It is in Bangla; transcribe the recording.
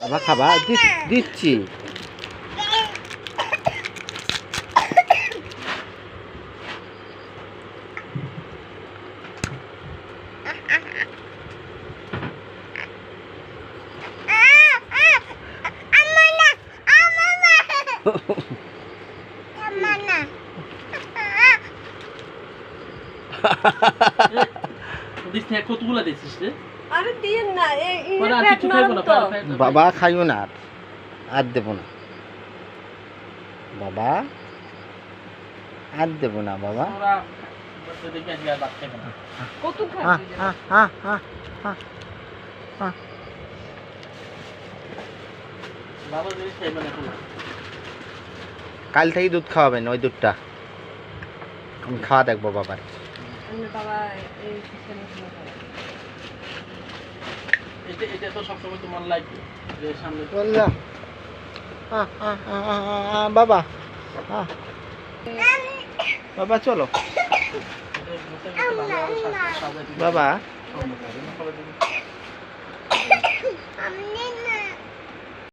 বাবা খাবা দিচ্ছি। বাবা খাইও না আর দেব না বাবা, আর দেব না বাবা। কাল থেকে দুধ খাওয়াবেন, ওই দুধটা আমি খাওয়া দেখবো বাবার। বাবা বাবা চলো বাবা।